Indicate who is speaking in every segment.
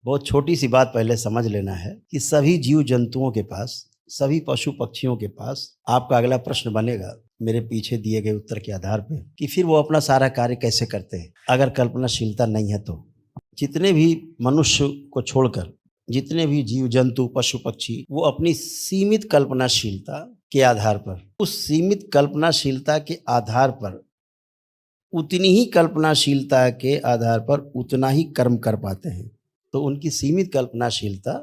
Speaker 1: बहुत छोटी सी बात पहले समझ लेना है कि सभी जीव जंतुओं के पास, सभी पशु पक्षियों के पास आपका अगला प्रश्न बनेगा मेरे पीछे दिए गए उत्तर के आधार पे कि फिर वो अपना सारा कार्य कैसे करते हैं अगर कल्पनाशीलता नहीं है तो। जितने भी मनुष्य को छोड़कर जितने भी जीव जंतु पशु पक्षी वो अपनी सीमित कल्पनाशीलता के आधार पर, उस सीमित कल्पनाशीलता के आधार पर, उतनी ही कल्पनाशीलता के आधार पर उतना ही कर्म कर पाते हैं। तो उनकी सीमित कल्पनाशीलता,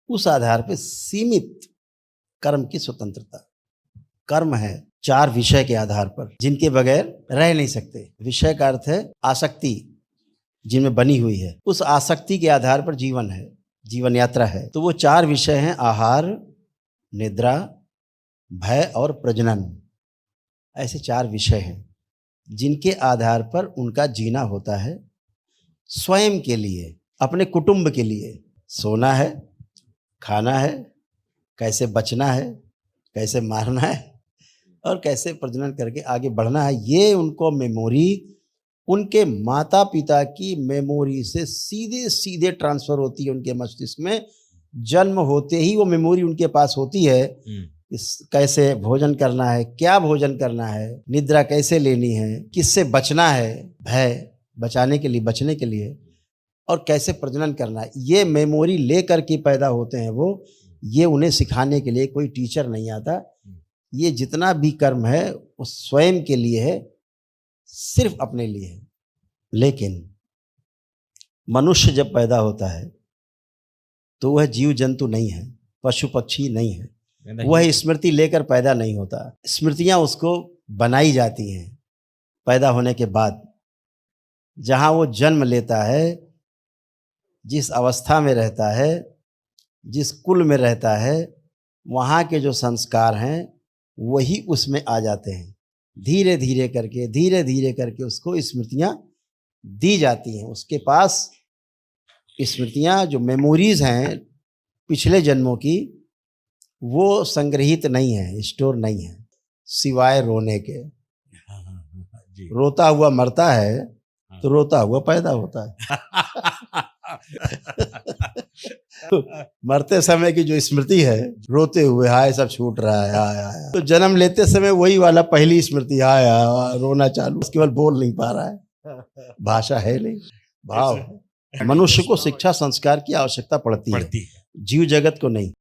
Speaker 1: उस आधार पर सीमित कर्म की स्वतंत्रता। कर्म है 4 विषय के आधार पर जिनके बगैर रह नहीं सकते। विषय का अर्थ है आसक्ति जिनमें बनी हुई है, उस आसक्ति के आधार पर जीवन है, जीवन यात्रा है। तो वो 4 विषय हैं आहार, निद्रा, भय और प्रजनन। ऐसे 4 विषय हैं जिनके आधार पर उनका जीना होता है स्वयं के लिए, अपने कुटुंब के लिए। सोना है, खाना है, कैसे बचना है, कैसे मारना है और कैसे प्रजनन करके आगे बढ़ना है। ये उनको मेमोरी उनके माता पिता की मेमोरी से सीधे सीधे ट्रांसफर होती है उनके मस्तिष्क में। जन्म होते ही वो मेमोरी उनके पास होती है। कैसे भोजन करना है, क्या भोजन करना है, निद्रा कैसे लेनी है, किससे बचना है, भय बचाने के लिए, बचने के लिए, और कैसे प्रजनन करना है। ये मेमोरी लेकर के पैदा होते हैं वो। ये उन्हें सिखाने के लिए कोई टीचर नहीं आता। ये जितना भी कर्म है वो स्वयं के लिए है, सिर्फ अपने लिए है। लेकिन मनुष्य जब पैदा होता है तो वह जीव जंतु नहीं है, पशु पक्षी नहीं है। वह स्मृति लेकर पैदा नहीं होता। स्मृतियां उसको बनाई जाती हैं पैदा होने के बाद। जहां वो जन्म लेता है, जिस अवस्था में रहता है, जिस कुल में रहता है, वहाँ के जो संस्कार हैं वही उसमें आ जाते हैं। धीरे धीरे करके उसको स्मृतियाँ दी जाती हैं। उसके पास स्मृतियाँ, जो मेमोरीज हैं पिछले जन्मों की, वो संग्रहित नहीं है, स्टोर नहीं है, सिवाय रोने के। रोता हुआ मरता है तो रोता हुआ पैदा होता है। मरते समय की जो स्मृति है, रोते हुए हाय सब छूट रहा है, हाय हाय। तो जन्म लेते समय वही वाला पहली स्मृति, हाय हाय, रोना चालू। उसके बाद बोल नहीं पा रहा है, भाषा है नहीं, भाव है। मनुष्य को शिक्षा संस्कार की आवश्यकता पड़ती है, जीव जगत को नहीं।